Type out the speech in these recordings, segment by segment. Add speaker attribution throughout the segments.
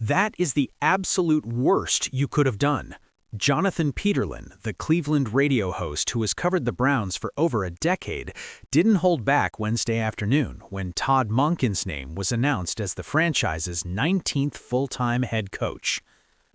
Speaker 1: That is the absolute worst you could have done. Jonathan Peterlin, the Cleveland radio host who has covered the Browns for over a decade, didn't hold back Wednesday afternoon when Todd Monken's name was announced as the franchise's 19th full-time head coach.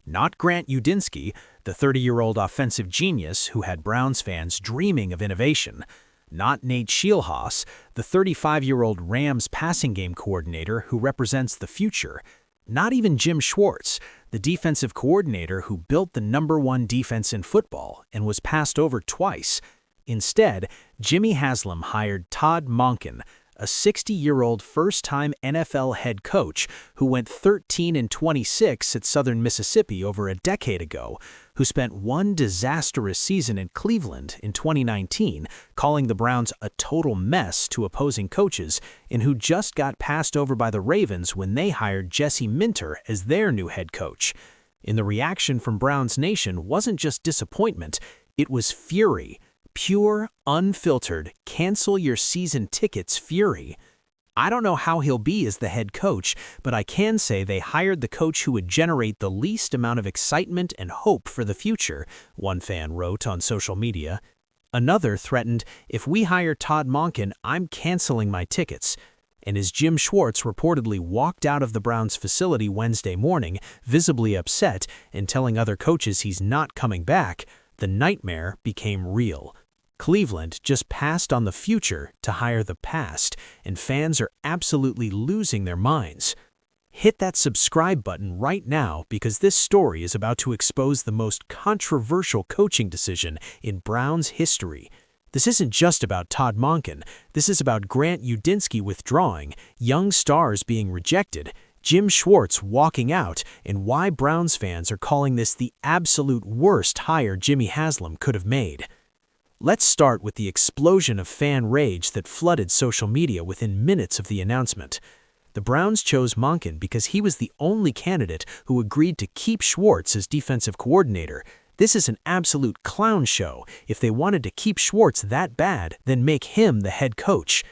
Speaker 1: Not Grant Udinski, the 30-year-old offensive genius who had Browns fans dreaming of innovation. Not Nate Scheelhaase, the 35-year-old Rams passing game coordinator who represents the future. Not even Jim Schwartz, the defensive coordinator who built the #1 defense in football and was passed over twice. Instead, Jimmy Haslam hired Todd Monken, a 60-year-old first-time NFL head coach who went 13-26 at Southern Mississippi over a decade ago, who spent one disastrous season in Cleveland in 2019, calling the Browns a total mess to opposing coaches, and who just got passed over by the Ravens when they hired Jesse Minter as their new head coach. And the reaction from Browns Nation wasn't just disappointment, it was fury. Pure, unfiltered, cancel your season tickets fury. I don't know how he'll be as the head coach, but I can say they hired the coach who would generate the least amount of excitement and hope for the future, one fan wrote on social media. Another threatened, if we hire Todd Monken, I'm canceling my tickets. And as Jim Schwartz reportedly walked out of the Browns facility Wednesday morning, visibly upset and telling other coaches he's not coming back, the nightmare became real. Cleveland just passed on the future to hire the past, and fans are absolutely losing their minds. Hit that subscribe button right now because this story is about to expose the most controversial coaching decision in Browns history. This isn't just about Todd Monken. This is about Grant Udinski withdrawing, young stars being rejected, Jim Schwartz walking out, and why Browns fans are calling this the absolute worst hire Jimmy Haslam could have made. Let's start with the explosion of fan rage that flooded social media within minutes of the announcement. The Browns chose Monken because he was the only candidate who agreed to keep Schwartz as defensive coordinator. This is an absolute clown show. If they wanted to keep Schwartz that bad, then make him the head coach.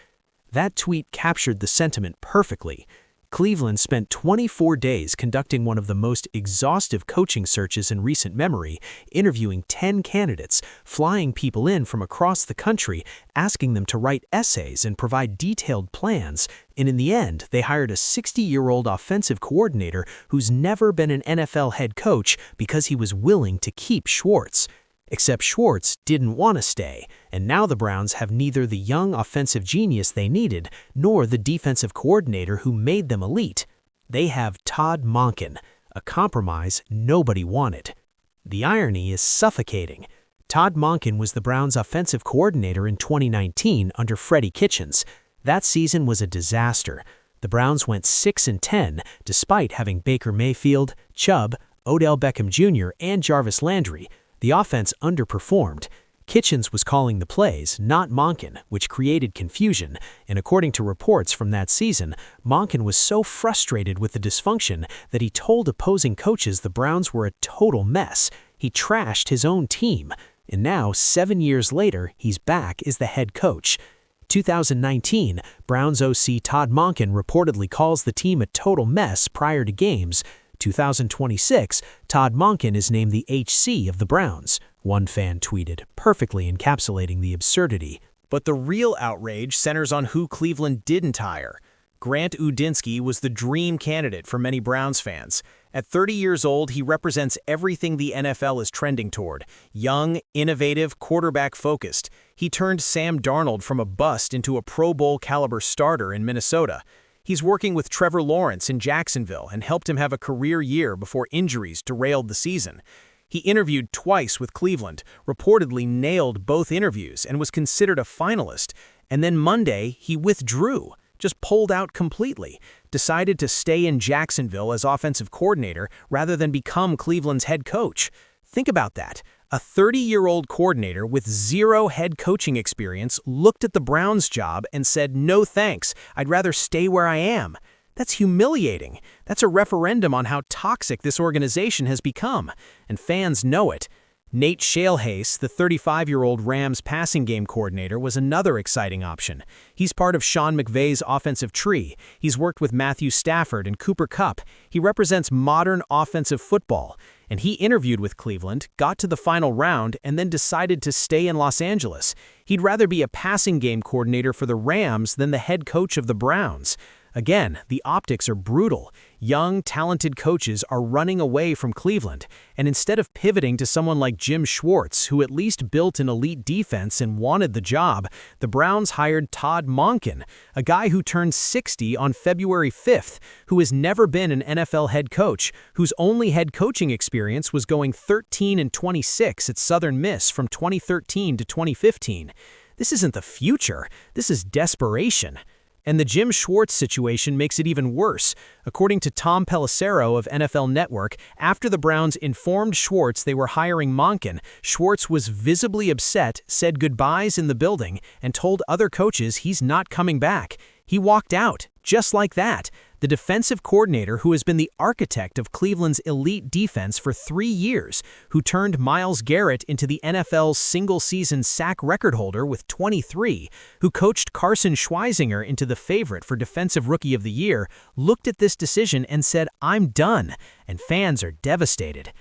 Speaker 1: That tweet captured the sentiment perfectly. Cleveland spent 24 days conducting one of the most exhaustive coaching searches in recent memory, interviewing 10 candidates, flying people in from across the country, asking them to write essays and provide detailed plans, and in the end, they hired a 60-year-old offensive coordinator who's never been an NFL head coach because he was willing to keep Schwartz. Except Schwartz didn't want to stay, and now the Browns have neither the young offensive genius they needed nor the defensive coordinator who made them elite. They have Todd Monken, a compromise nobody wanted. The irony is suffocating. Todd Monken was the Browns' offensive coordinator in 2019 under Freddie Kitchens. That season was a disaster. The Browns went 6-10 despite having Baker Mayfield, Chubb, Odell Beckham Jr., and Jarvis Landry. The offense underperformed. Kitchens was calling the plays, not Monken, which created confusion, and according to reports from that season, Monken was so frustrated with the dysfunction that he told opposing coaches the Browns were a total mess. He trashed his own team, and now, 7 years later, he's back as the head coach. 2019, Browns OC Todd Monken reportedly calls the team a total mess prior to games. 2026, Todd Monken is named the HC of the Browns, one fan tweeted, perfectly encapsulating the absurdity. But the real outrage centers on who Cleveland didn't hire. Grant Udinski was the dream candidate for many Browns fans. At 30 years old, he represents everything the NFL is trending toward: young, innovative, quarterback-focused. He turned Sam Darnold from a bust into a Pro Bowl-caliber starter in Minnesota. He's working with Trevor Lawrence in Jacksonville and helped him have a career year before injuries derailed the season. He interviewed twice with Cleveland, reportedly nailed both interviews, and was considered a finalist. And then Monday, he withdrew, just pulled out completely, decided to stay in Jacksonville as offensive coordinator rather than become Cleveland's head coach. Think about that. A 30-year-old coordinator with zero head coaching experience looked at the Browns' job and said, "No thanks, I'd rather stay where I am." That's humiliating. That's a referendum on how toxic this organization has become, and fans know it. Nate Scheelhaase, the 35-year-old Rams passing game coordinator, was another exciting option. He's part of Sean McVay's offensive tree. He's worked with Matthew Stafford and Cooper Kupp. He represents modern offensive football. And he interviewed with Cleveland, got to the final round, and then decided to stay in Los Angeles. He'd rather be a passing game coordinator for the Rams than the head coach of the Browns. Again, the optics are brutal. Young, talented coaches are running away from Cleveland, and instead of pivoting to someone like Jim Schwartz, who at least built an elite defense and wanted the job, the Browns hired Todd Monken, a guy who turned 60 on February 5th, who has never been an NFL head coach, whose only head coaching experience was going 13-26 at Southern Miss from 2013 to 2015. This isn't the future, this is desperation. And the Jim Schwartz situation makes it even worse. According to Tom Pelissero of NFL Network, after the Browns informed Schwartz they were hiring Monken, Schwartz was visibly upset, said goodbyes in the building, and told other coaches he's not coming back. He walked out, just like that. The defensive coordinator who has been the architect of Cleveland's elite defense for 3 years, who turned Myles Garrett into the NFL's single-season sack record holder with 23, who coached Carson Schweizinger into the favorite for Defensive Rookie of the Year, looked at this decision and said, "I'm done," and fans are devastated.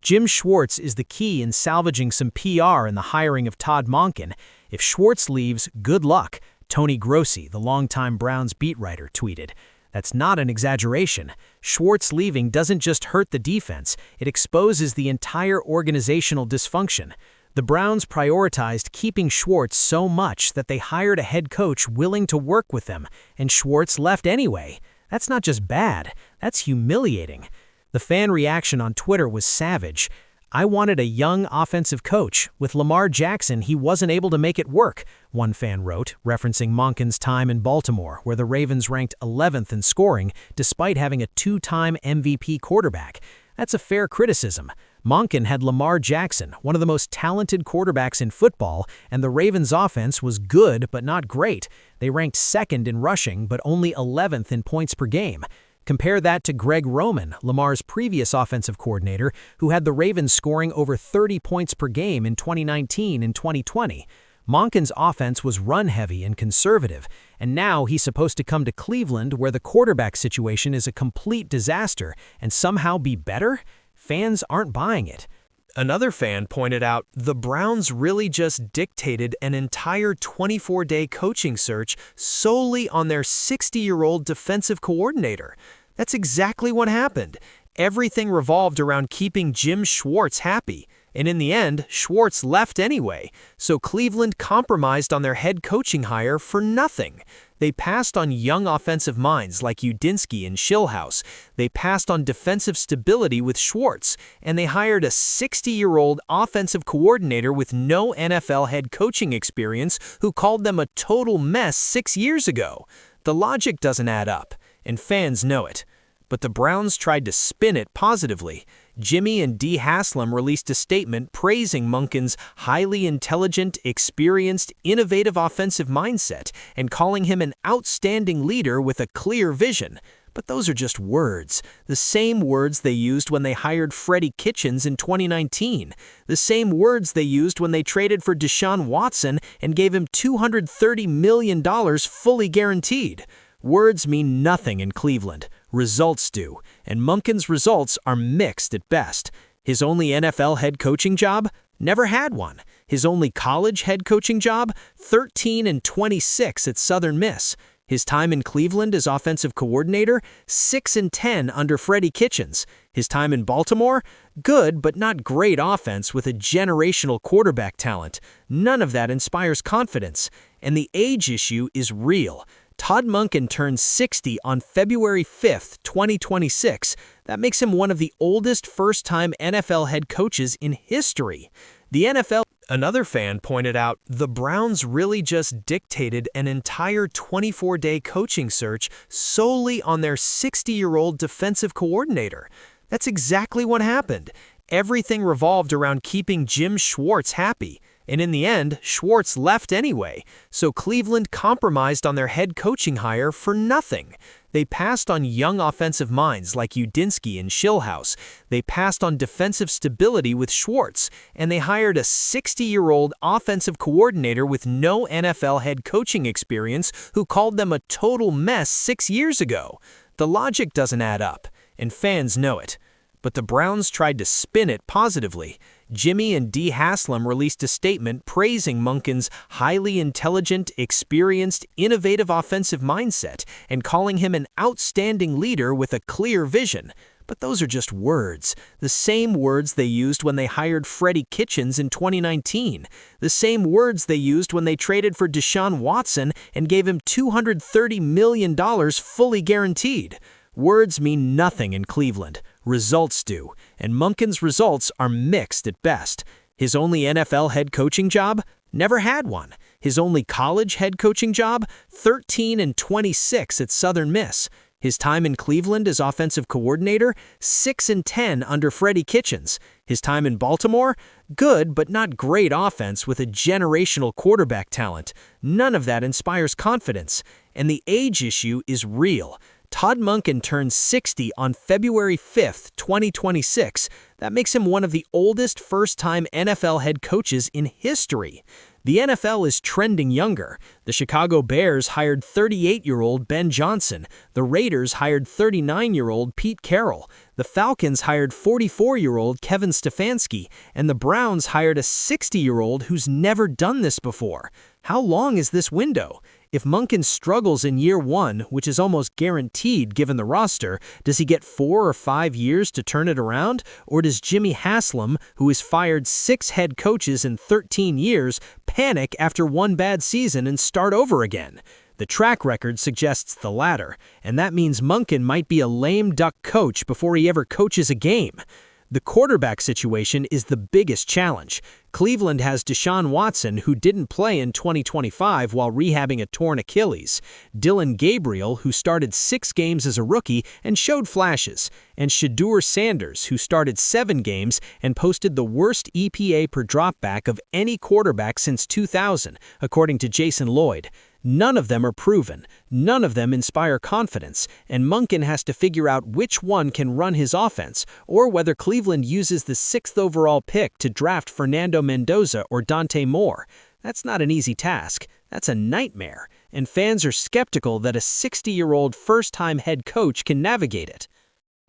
Speaker 1: Jim Schwartz is the key in salvaging some PR in the hiring of Todd Monken. If Schwartz leaves, good luck, Tony Grossi, the longtime Browns beat writer, tweeted. That's not an exaggeration. Schwartz leaving doesn't just hurt the defense, it exposes the entire organizational dysfunction. The Browns prioritized keeping Schwartz so much that they hired a head coach willing to work with them, and Schwartz left anyway. That's not just bad, that's humiliating. The fan reaction on Twitter was savage. "I wanted a young offensive coach. With Lamar Jackson, he wasn't able to make it work," one fan wrote, referencing Monken's time in Baltimore, where the Ravens ranked 11th in scoring, despite having a 2-time MVP quarterback. That's a fair criticism. Monken had Lamar Jackson, one of the most talented quarterbacks in football, and the Ravens' offense was good but not great. They ranked 2nd in rushing, but only 11th in points per game. Compare that to Greg Roman, Lamar's previous offensive coordinator, who had the Ravens scoring over 30 points per game in 2019 and 2020. Monken's offense was run-heavy and conservative, and now he's supposed to come to Cleveland where the quarterback situation is a complete disaster and somehow be better? Fans aren't buying it. Another fan pointed out, the Browns really just dictated an entire 24-day coaching search solely on their 60-year-old defensive coordinator. That's exactly what happened. Everything revolved around keeping Jim Schwartz happy. And in the end, Schwartz left anyway, so Cleveland compromised on their head coaching hire for nothing. They passed on young offensive minds like Udinski and Scheelhaase. They passed on defensive stability with Schwartz, and they hired a 60-year-old offensive coordinator with no NFL head coaching experience who called them a total mess 6 years ago. The logic doesn't add up, and fans know it. But the Browns tried to spin it positively. Jimmy and Dee Haslam released a statement praising Monken's highly intelligent, experienced, innovative offensive mindset and calling him an outstanding leader with a clear vision. But those are just words. The same words they used when they hired Freddie Kitchens in 2019. The same words they used when they traded for Deshaun Watson and gave him $230 million fully guaranteed. Words mean nothing in Cleveland. Results do, and Monken's results are mixed at best. His only NFL head coaching job? Never had one. His only college head coaching job? 13-26 at Southern Miss. His time in Cleveland as offensive coordinator? 6-10 under Freddie Kitchens. His time in Baltimore? Good but not great offense with a generational quarterback talent. None of that inspires confidence. And the age issue is real. Todd Monken turned 60 on February 5th, 2026. That makes him one of the oldest first-time NFL head coaches in history. The NFL. Another fan pointed out, the Browns really just dictated an entire 24-day coaching search solely on their 60-year-old defensive coordinator. That's exactly what happened. Everything revolved around keeping Jim Schwartz happy. And in the end, Schwartz left anyway, so Cleveland compromised on their head coaching hire for nothing.
Speaker 2: They passed on young offensive minds like Udinski and Scheelhaase. They passed on defensive stability with Schwartz, and they hired a 60-year-old offensive coordinator with no NFL head coaching experience who called them a total mess 6 years ago. The logic doesn't add up, and fans know it. But the Browns tried to spin it positively. Jimmy and D. Haslam released a statement praising Monken's highly intelligent, experienced, innovative offensive mindset and calling him an outstanding leader with a clear vision. But those are just words. The same words they used when they hired Freddie Kitchens in 2019. The same words they used when they traded for Deshaun Watson and gave him $230 million fully guaranteed. Words mean nothing in Cleveland. Results do, and Monken's results are mixed at best. His only NFL head coaching job? Never had one. His only college head coaching job? 13-26 at Southern Miss. His time in Cleveland as offensive coordinator? 6-10 under Freddie Kitchens. His time in Baltimore? Good but not great offense with a generational quarterback talent. None of that inspires confidence. And the age issue is real. Todd Monken turned 60 on February 5, 2026. That makes him one of the oldest first-time NFL head coaches in history. The NFL is trending younger. The Chicago Bears hired 38-year-old Ben Johnson. The Raiders hired 39-year-old Pete Carroll. The Falcons hired 44-year-old Kevin Stefanski. And the Browns hired a 60-year-old who's never done this before. How long is this window? If Monken struggles in year 1, which is almost guaranteed given the roster, does he get 4 or 5 years to turn it around? Or does Jimmy Haslam, who has fired 6 head coaches in 13 years, panic after one bad season and start over again? The track record suggests the latter, and that means Monken might be a lame duck coach before he ever coaches a game. The quarterback situation is the biggest challenge. Cleveland has Deshaun Watson, who didn't play in 2025 while rehabbing a torn Achilles, Dylan Gabriel, who started 6 games as a rookie and showed flashes, and Shedeur Sanders, who started 7 games and posted the worst EPA per dropback of any quarterback since 2000, according to Jason Lloyd. None of them are proven, none of them inspire confidence, and Monken has to figure out which one can run his offense, or whether Cleveland uses the 6th overall pick to draft Fernando Mendoza or Dante Moore. That's not an easy task. That's a nightmare, and fans are skeptical that a 60-year-old first-time head coach can navigate it.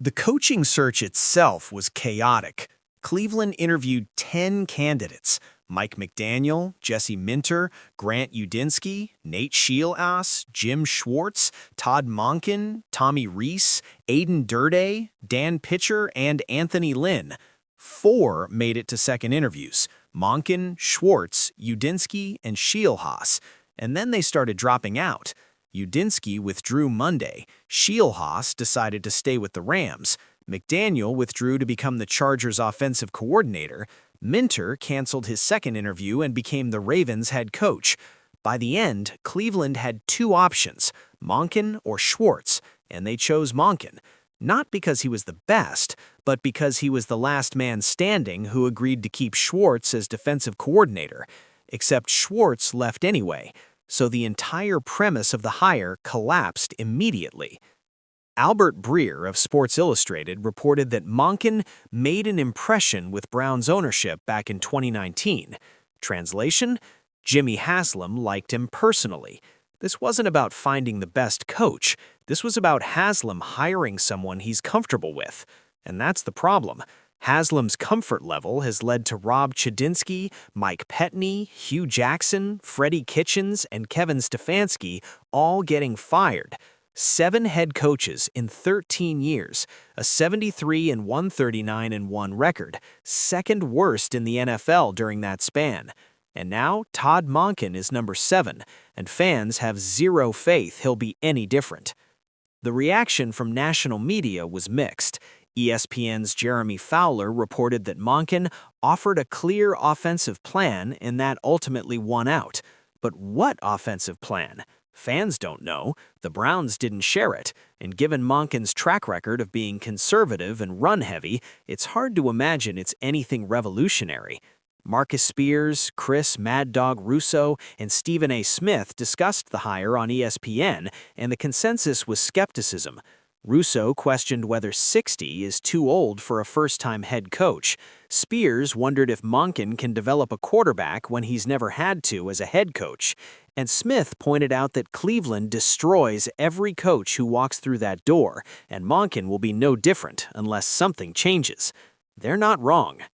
Speaker 1: The coaching search itself was chaotic. Cleveland interviewed 10 candidates. Mike McDaniel, Jesse Minter, Grant Udinski, Nate Scheelhaase, Jim Schwartz, Todd Monken, Tommy Rees, Aiden Durde, Dan Pitcher, and Anthony Lynn. 4 made it to second interviews: Monken, Schwartz, Udinski, and Scheelhaase. And then they started dropping out. Udinski withdrew Monday. Scheelhaase decided to stay with the Rams. McDaniel withdrew to become the Chargers' offensive coordinator. Minter canceled his second interview and became the Ravens' head coach. By the end, Cleveland had 2 options, Monken or Schwartz, and they chose Monken. Not because he was the best, but because he was the last man standing who agreed to keep Schwartz as defensive coordinator. Except Schwartz left anyway, so the entire premise of the hire collapsed immediately. Albert Breer of Sports Illustrated reported that Monken made an impression with Browns ownership back in 2019. Translation: Jimmy Haslam liked him personally. This wasn't about finding the best coach. This was about Haslam hiring someone he's comfortable with. And that's the problem. Haslam's comfort level has led to Rob Chudinski, Mike Petney, Hugh Jackson, Freddie Kitchens, and Kevin Stefanski all getting fired. 7 head coaches in 13 years, a 73-139-1 record, second worst in the NFL during that span. And now Todd Monken is number 7, and fans have zero faith he'll be any different. The reaction from national media was mixed. ESPN's Jeremy Fowler reported that Monken offered a clear offensive plan and that ultimately won out. But what offensive plan? Fans don't know, the Browns didn't share it, and given Monken's track record of being conservative and run-heavy, it's hard to imagine it's anything revolutionary.
Speaker 2: Marcus Spears, Chris Mad Dog Russo, and Stephen A. Smith discussed the hire on ESPN, and the consensus was skepticism. Russo questioned whether 60 is too old for a first-time head coach. Spears wondered if Monken can develop a quarterback when he's never had to as a head coach. And Smith pointed out that Cleveland destroys every coach who walks through that door, and Monken will be no different unless something changes. They're not wrong.